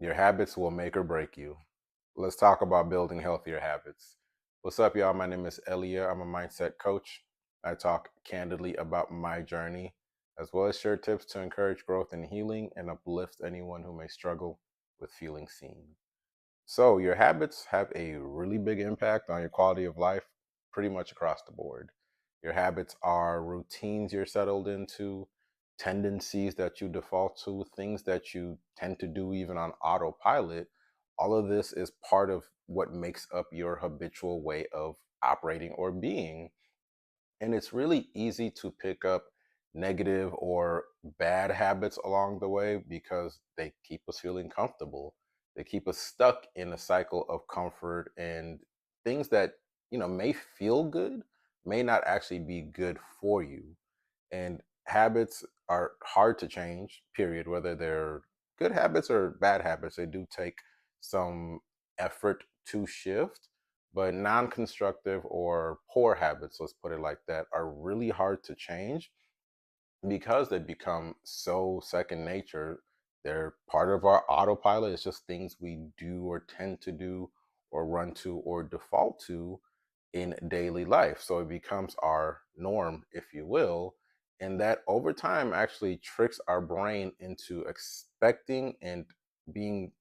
Your habits will make or break you. Let's talk about building healthier habits. What's up, y'all? My name is Elia. I'm a mindset coach. I talk candidly about my journey, as well as share tips to encourage growth and healing and uplift anyone who may struggle with feeling seen. So, your habits have a really big impact on your quality of life pretty much across the board. Your habits are routines you're settled into, tendencies that you default to, things that you tend to do even on autopilot. All of this is part of what makes up your habitual way of operating or being. And it's really easy to pick up negative or bad habits along the way because they keep us feeling comfortable. They keep us stuck in a cycle of comfort and things that, may feel good, may not actually be good for you. And habits are hard to change, period, whether they're good habits or bad habits. They do take some effort to shift, but non constructive or poor habits, let's put it like that, are really hard to change because they become so second nature. They're part of our autopilot. It's just things we do or tend to do or run to or default to in daily life. So it becomes our norm, if you will. And that over time actually tricks our brain into expecting and being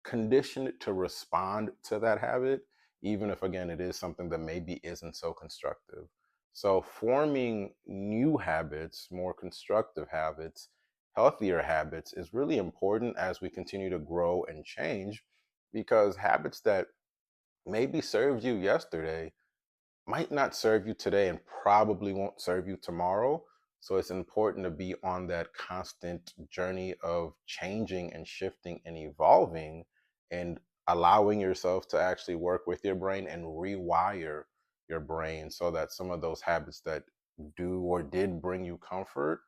conditioned to respond to that habit, even if, again, it is something that maybe isn't so constructive. So, forming new habits, more constructive habits, healthier habits is really important as we continue to grow and change because habits that maybe served you yesterday might not serve you today and probably won't serve you tomorrow. So it's important to be on that constant journey of changing and shifting and evolving and allowing yourself to actually work with your brain and rewire your brain so that some of those habits that do or did bring you comfort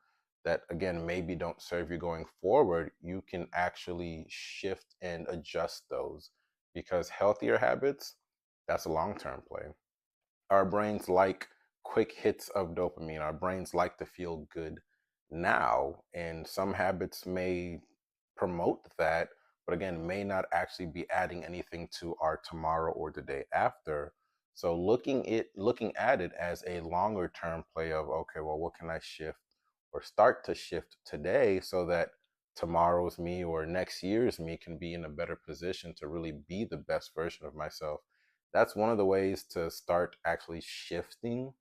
that again maybe don't serve you going forward, you can actually shift and adjust those because healthier habits, that's a long-term play. Our brains like quick hits of dopamine. Our brains like to feel good now. And some habits may promote that, but again, may not actually be adding anything to our tomorrow or the day after. So looking at it as a longer term play of okay, well, what can I shift or start to shift today so that tomorrow's me or next year's me can be in a better position to really be the best version of myself. That's one of the ways to start actually shifting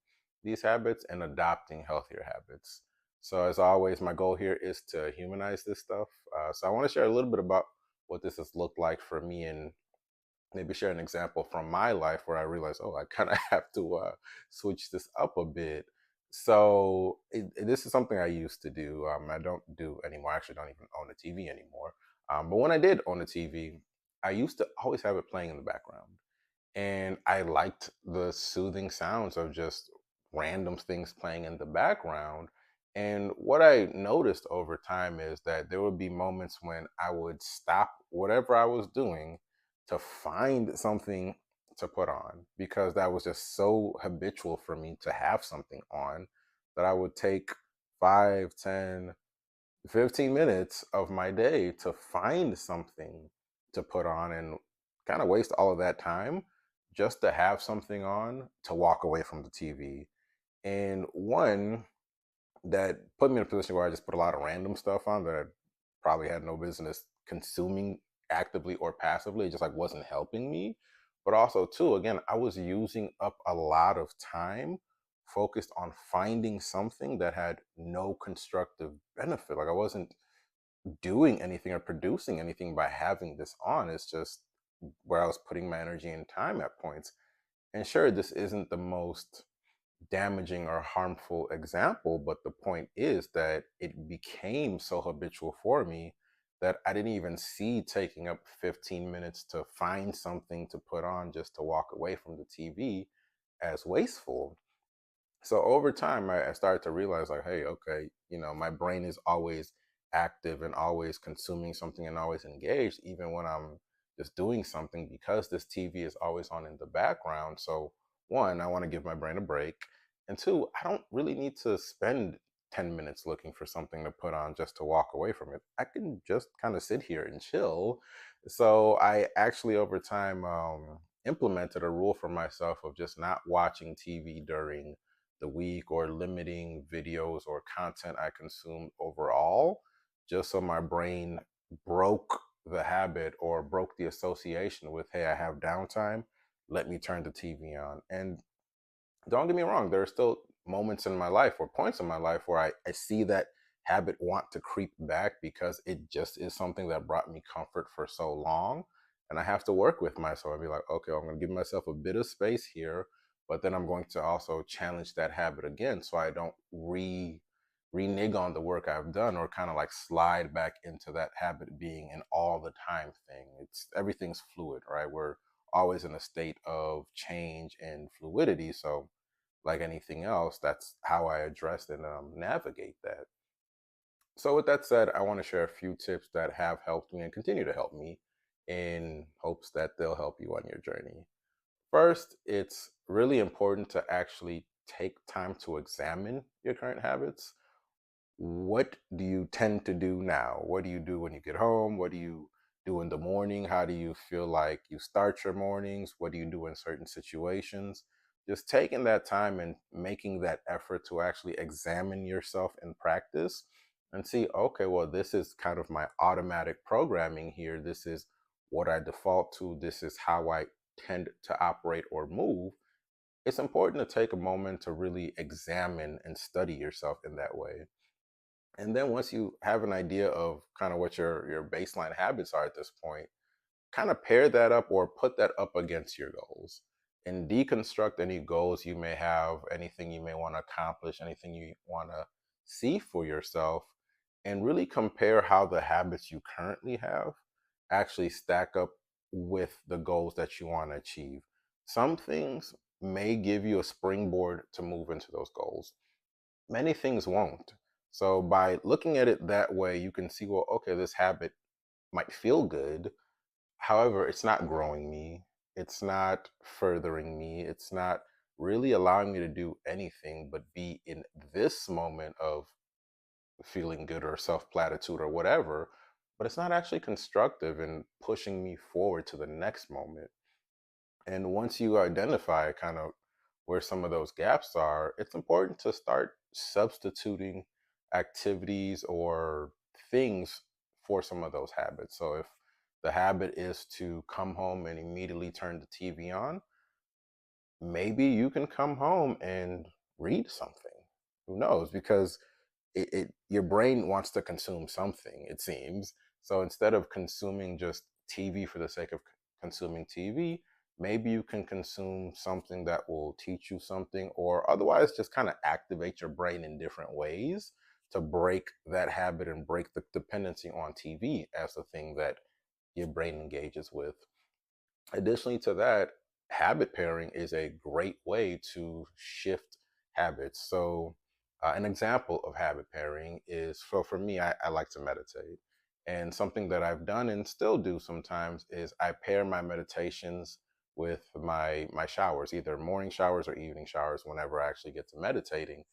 these habits and adopting healthier habits. So, as always, my goal here is to humanize this stuff. So, I want to share a little bit about what this has looked like for me and maybe share an example from my life where I realized, oh, I kind of have to switch this up a bit. So, this is something I used to do. I don't do anymore. I actually don't even own a TV anymore. But when I did own a TV, I used to always have it playing in the background and I liked the soothing sounds of just random things playing in the background. And what I noticed over time is that there would be moments when I would stop whatever I was doing to find something to put on because that was just so habitual for me to have something on that I would take 5, 10, 15 minutes of my day to find something to put on and kind of waste all of that time just to have something on to walk away from the TV. And one that put me in a position where I just put a lot of random stuff on that I probably had no business consuming actively or passively. It just like wasn't helping me. But also too, again, I was using up a lot of time focused on finding something that had no constructive benefit. Like I wasn't doing anything or producing anything by having this on. It's just where I was putting my energy and time at points. And sure, this isn't the most damaging or harmful example, but the point is that it became so habitual for me that I didn't even see taking up 15 minutes to find something to put on just to walk away from the TV as wasteful. So over time, I started to realize, like, hey, okay, my brain is always active and always consuming something and always engaged, even when I'm just doing something because this TV is always on in the background. So, one, I want to give my brain a break. And two, I don't really need to spend 10 minutes looking for something to put on just to walk away from it. I can just kind of sit here and chill So I actually over time implemented a rule for myself of just not watching TV during the week or limiting videos or content I consume overall, just so my brain broke the habit or broke the association with, hey, I have downtime, let me turn the TV on. And don't get me wrong, there are still moments in my life or points in my life where I see that habit want to creep back because it just is something that brought me comfort for so long. And I have to work with myself and be like, okay, I'm going to give myself a bit of space here, but then I'm going to also challenge that habit again so I don't renege on the work I've done or kind of like slide back into that habit being an all the time thing. It's everything's fluid, right? We're always in a state of change and fluidity. So like anything else, that's how I address and navigate that. So, with that said, I want to share a few tips that have helped me and continue to help me in hopes that they'll help you on your journey. First, it's really important to actually take time to examine your current habits. What do you tend to do now? What do you do when you get home? What do you do in the morning? How do you feel like you start your mornings? What do you do in certain situations? Just taking that time and making that effort to actually examine yourself in practice and see, okay, well, this is kind of my automatic programming here. This is what I default to. This is how I tend to operate or move. It's important to take a moment to really examine and study yourself in that way. And then once you have an idea of kind of what your baseline habits are at this point, kind of pair that up or put that up against your goals and deconstruct any goals you may have, anything you may want to accomplish, anything you want to see for yourself, and really compare how the habits you currently have actually stack up with the goals that you want to achieve. Some things may give you a springboard to move into those goals, many things won't. So by looking at it that way, you can see, well, okay, this habit might feel good. However, it's not growing me. It's not furthering me. It's not really allowing me to do anything but be in this moment of feeling good or self platitude or whatever. But it's not actually constructive in pushing me forward to the next moment. And once you identify kind of where some of those gaps are, it's important to start substituting activities or things for some of those habits. So if the habit is to come home and immediately turn the TV on, maybe you can come home and read something. Who knows? Because your brain wants to consume something, it seems. So instead of consuming just TV for the sake of consuming TV, maybe you can consume something that will teach you something or otherwise just kind of activate your brain in different ways to break that habit and break the dependency on TV as the thing that your brain engages with. Additionally to that, habit pairing is a great way to shift habits. So, an example of habit pairing is, so for me, I like to meditate. And something that I've done and still do sometimes is I pair my meditations with my showers, either morning showers or evening showers whenever I actually get to meditating.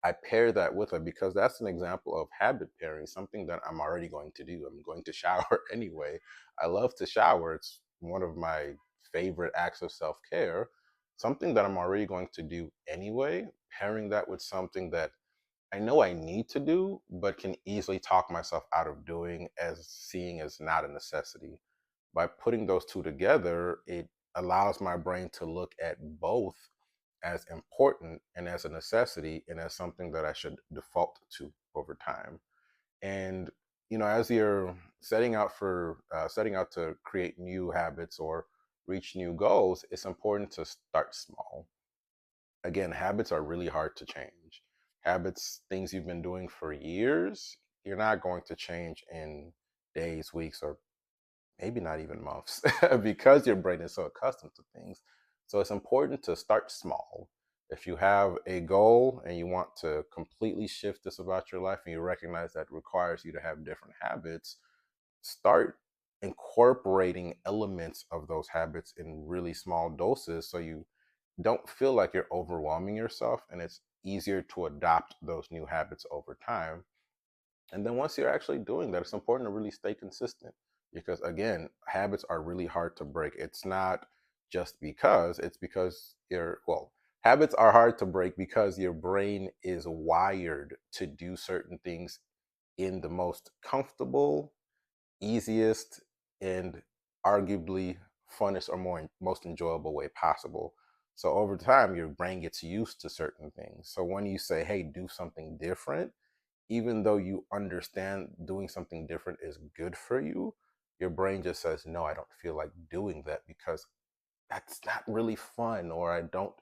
I pair that with it because that's an example of habit pairing, something that I'm already going to do. I'm going to shower anyway. I love to shower. It's one of my favorite acts of self care, something that I'm already going to do anyway, pairing that with something that I know I need to do, but can easily talk myself out of doing as seeing as not a necessity. By putting those two together, it allows my brain to look at both as important and as a necessity and as something that I should default to over time. And as you're setting out to create new habits or reach new goals, it's important to start small. Again, habits are really hard to change. Habits, things you've been doing for years, you're not going to change in days, weeks, or maybe not even months because your brain is so accustomed to things. So it's important to start small. If you have a goal and you want to completely shift this about your life and you recognize that requires you to have different habits, start incorporating elements of those habits in really small doses so you don't feel like you're overwhelming yourself and it's easier to adopt those new habits over time. And then once you're actually doing that, it's important to really stay consistent. Because again, habits are really hard to break. It's not just because, it's because habits are hard to break because your brain is wired to do certain things in the most comfortable, easiest, and arguably funnest or most enjoyable way possible. So over time, your brain gets used to certain things. So when you say, hey, do something different, even though you understand doing something different is good for you, your brain just says, no, I don't feel like doing that because that's not really fun, or I don't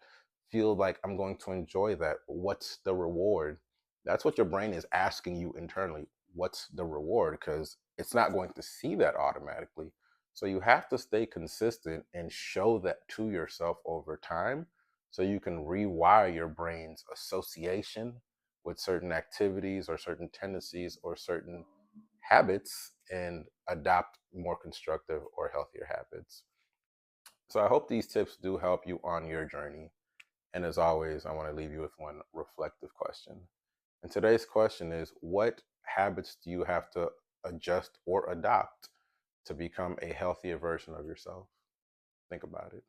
feel like I'm going to enjoy that. What's the reward? That's what your brain is asking you internally. What's the reward? Because it's not going to see that automatically. So you have to stay consistent and show that to yourself over time so you can rewire your brain's association with certain activities or certain tendencies or certain habits and adopt more constructive or healthier habits. So I hope these tips do help you on your journey. And as always, I want to leave you with one reflective question. And today's question is, what habits do you have to adjust or adopt to become a healthier version of yourself? Think about it.